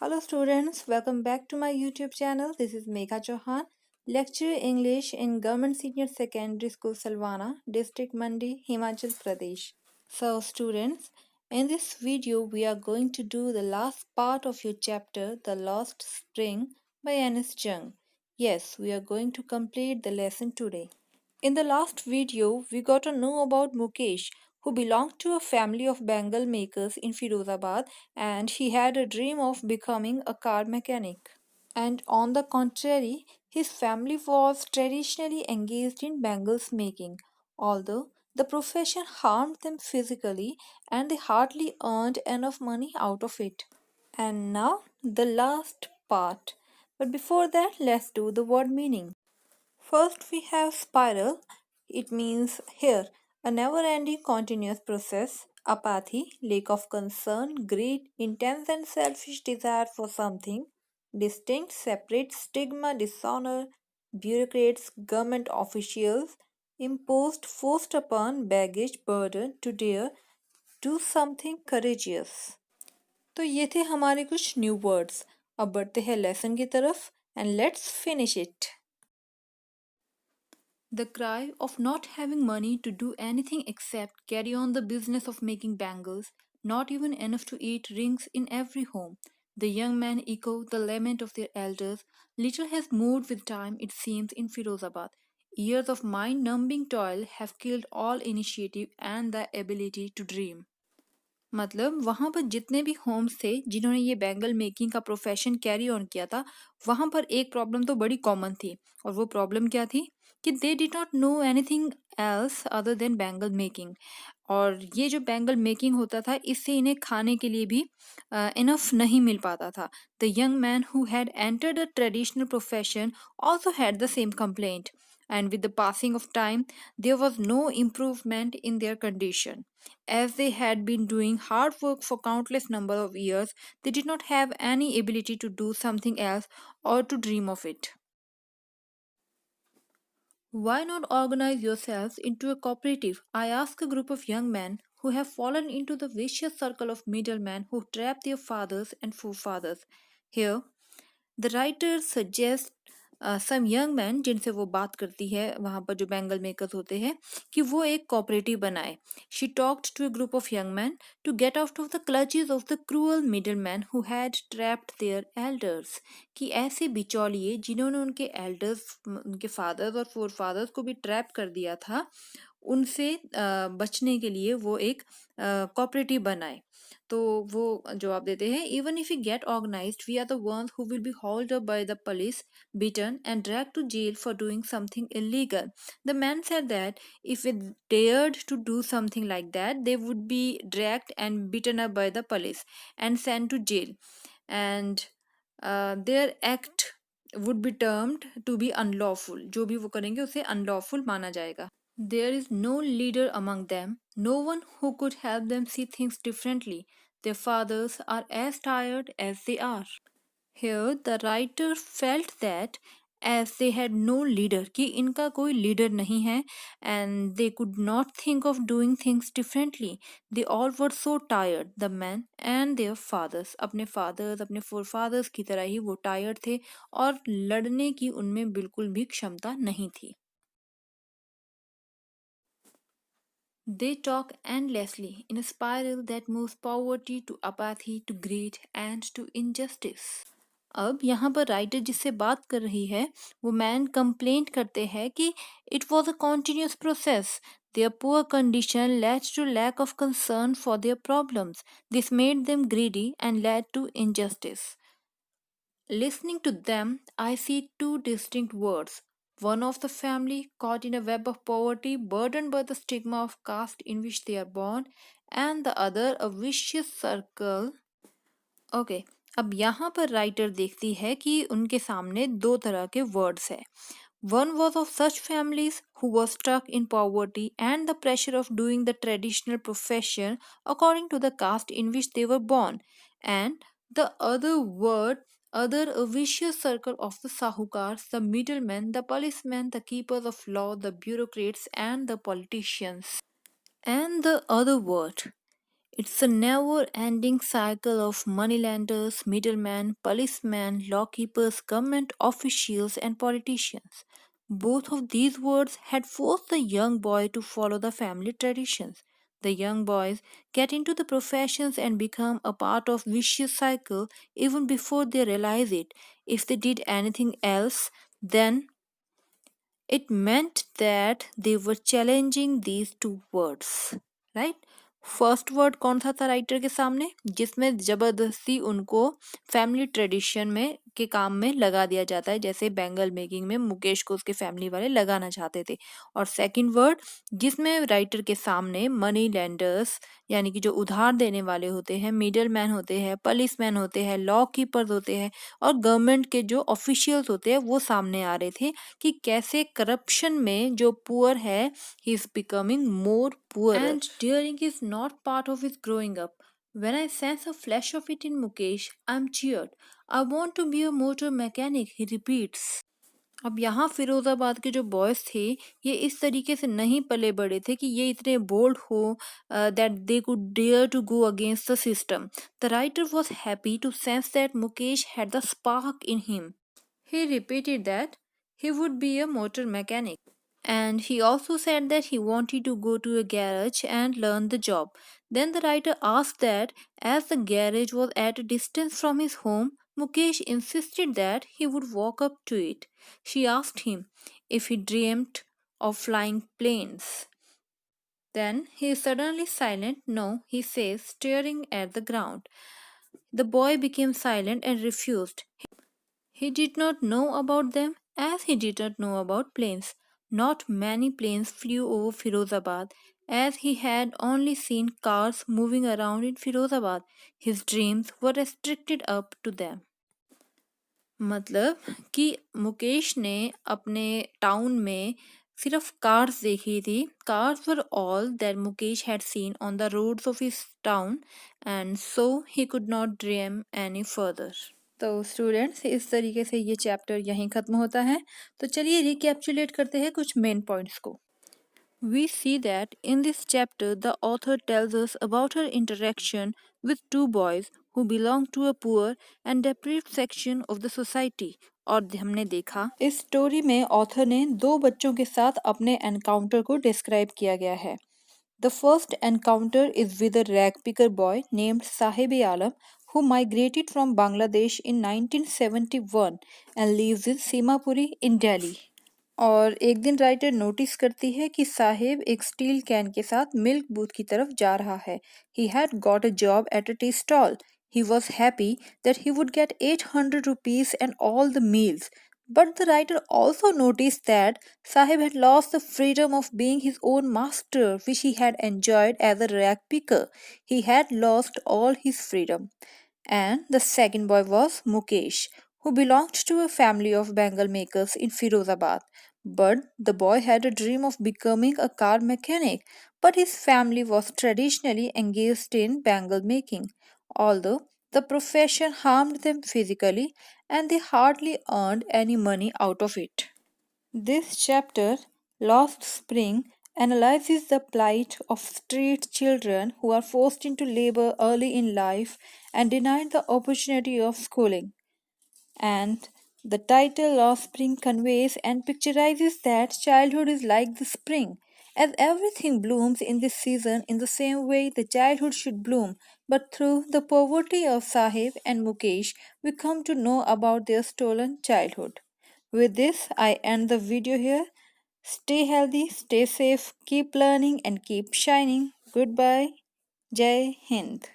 Hello students, welcome back to my YouTube channel. This is Megha Chauhan, lecturer English in Government Senior Secondary School Salwana, District Mandi, Himachal Pradesh. So students, in this video we are going to do the last part of your chapter, The Lost Spring by Anis Jung. Yes, we are going to complete the lesson today. In the last video, we got to know about Mukesh, who belonged to a family of bangle makers in Firozabad, and he had a dream of becoming a car mechanic. And on the contrary, his family was traditionally engaged in bangles making, although the profession harmed them physically and they hardly earned enough money out of it. And now, the last part. But before that, let's do the word meaning. First, we have spiral. It means here a never ending continuous process. Apathy, lack of concern, greed, intense and selfish desire for something. Distinct, separate, stigma, dishonor, bureaucrats, government officials, imposed, forced upon, baggage, burden, to dare, do something courageous. तो ये थे हमारे कुछ new words. अब बढ़ते हैं lesson की तरफ and let's finish it. The cry of not having money to do anything except carry on the business of making bangles, not even enough to eat, rings in every home. The young men echo the lament of their elders. Little has moved with time, it seems, in Firozabad. Years of mind numbing toil have killed all initiative and the ability to dream. मतलब वहाँ पर जितने भी Holmes थे जिन्होंने ये bangle making का profession carry on किया था, वहाँ पर एक प्रॉब्लम तो बड़ी कॉमन थी. और वो प्रॉब्लम क्या थी कि they did not know anything else other than bangle making. और ये जो बैंगल मेकिंग होता था, इससे इन्हें खाने के लिए भी इनफ नहीं मिल पाता था. The young man who had entered a traditional profession also had the same complaint. And with the passing of time, there was no improvement in their condition. As they had been doing hard work for countless number of years, they did not have any ability to do something else or to dream of it. Why not organize yourselves into a cooperative? I ask a group of young men who have fallen into the vicious circle of middlemen who trap their fathers and forefathers. Here, the writer suggests some young man जिनसे वो बात करती है वहाँ पर जो bangle makers होते हैं कि वो एक कोऑपरेटिव बनाए. She talked to a group of young man to get out of the clutches of the cruel middle man who had trapped their elders. कि ऐसे बिचौलिए जिन्होंने उनके एल्डर्स, उनके फादर्स और फोर फादर्स को भी ट्रैप कर दिया था, उनसे बचने के लिए वो एक कोऑपरेटिव बनाए. तो वो जवाब देते हैं, even if you get organised we are the ones who will be hold up by the police, beaten and dragged to jail for doing something illegal. The man said that if they dared to do something like that, they would be dragged and beaten up by the police and sent to jail. And their act would be termed to be unlawful. जो भी वो करेंगे उसे unlawful माना जाएगा. There is no leader among them, no one who could help them see things differently. Their fathers are as tired as they are. Here the writer felt that as they had no leader, कि इनका कोई leader नहीं है, and they could not think of doing things differently. They all were so tired, the men and their fathers. अपने fathers, अपने forefathers की तरह ही वो tired थे और लड़ने की उनमें बिल्कुल भी क्षमता नहीं थी. They talk endlessly in a spiral that moves poverty to apathy to greed and to injustice. अब यहाँ पर राइटर जिससे बात कर रही है वो मैन कंप्लेंट करते हैं कि it was a continuous process. Their poor condition led to lack of concern for their problems. This made them greedy and led to injustice. Listening to them, I see two distinct words. One of the family caught in a web of poverty, burdened by the stigma of caste in which they are born, and the other a vicious circle. Okay अब यहाँ पर writer देखती है कि उनके सामने दो तरह के वर्ड्स है. One was of such families who was stuck in poverty and the pressure of doing the traditional profession according to the caste in which they were born, and the other a vicious circle of the sahukars, the middlemen, the policemen, the keepers of law, the bureaucrats and the politicians. And the other word, It's a never ending cycle of moneylenders, middlemen, policemen, lawkeepers, government officials, and politicians. Both of these words had forced the young boy to follow the family traditions. The young boys get into the professions and become a part of vicious cycle even before they realize it. If they did anything else, then it meant that they were challenging these two words, right? First word कौन सा था writer के सामने, जिसमें जबरदस्ती उनको family tradition में के काम में लगा दिया जाता है, जैसे बैंगल मेकिंग में मुकेश को उसके फैमिली वाले लगाना चाहते थे. और सेकंड वर्ड जिसमें राइटर के सामने मनी लेंडर्स यानी कि जो उधार देने वाले होते हैं, मिडल मैन होते हैं, पुलिस मैन होते हैं, लॉ कीपर्स होते हैं और गवर्नमेंट के जो ऑफिशियल्स होते हैं वो सामने आ रहे थे कि कैसे करप्शन में जो पुअर है he is becoming more poor. And daring is not part of his growing up. When I sense a flash of it in Mukesh, I'm cheered. I want to be a motor mechanic, he repeats. अब यहाँ फिरोजाबाद के जो boys थे ये इस तरीके से नहीं पले बड़े थे कि ये इतने बोल्ड हो that they could dare to go against the system. The writer was happy to sense that Mukesh had the spark in him. He repeated that he would be a motor mechanic. And he also said that he wanted to go to a garage and learn the job. Then the writer asked that, as the garage was at a distance from his home, Mukesh insisted that he would walk up to it. She asked him if he dreamt of flying planes. Then he is suddenly silent. No, he says, staring at the ground. The boy became silent and refused. He did not know about them as he did not know about planes. Not many planes flew over Firozabad as he had only seen cars moving around in Firozabad. His dreams were restricted up to them. मतलब कि मुकेश ने अपने town में सिर्फ cars देखी थी. Cars were all that Mukesh had seen on the roads of his town and so he could not dream any further. तो students इस तरीके से ये चैप्टर यहीं ख़त्म होता है. तो चलिए रिकैप्चुलेट करते हैं कुछ मेन पॉइंट्स को. We see that in this chapter the author tells us about her interaction with two boys who belong to a poor and deprived section of the society. और हमने देखा इस स्टोरी में author ने दो बच्चों के साथ अपने एनकाउंटर को डिस्क्राइब किया गया है. The first encounter is with a rag picker boy named Sahib Alam who migrated from Bangladesh in 1971 and lives in Simapuri in Delhi. और एक दिन राइटर नोटिस करती है कि साहिब एक स्टील कैन के साथ मिल्क बूथ की तरफ जा रहा है. He had got a job at a tea stall. He was happy that he would get 800 rupees and all the meals. But the writer also noticed that Sahib had lost the freedom of being his own master, which he had enjoyed as a rag picker. He had lost all his freedom. And the second boy was Mukesh, who belonged to a family of bangle makers in Firozabad. But the boy had a dream of becoming a car mechanic, but his family was traditionally engaged in bangle making. Although the profession harmed them physically and they hardly earned any money out of it. This chapter, Lost Spring, analyzes the plight of street children who are forced into labor early in life and denied the opportunity of schooling. And the title Lost Spring conveys and picturizes that childhood is like the spring, as everything blooms in this season in the same way the childhood should bloom. But through the poverty of Sahib and Mukesh, we come to know about their stolen childhood. With this, I end the video here. Stay healthy, stay safe, keep learning, and keep shining. Goodbye. Jai Hind.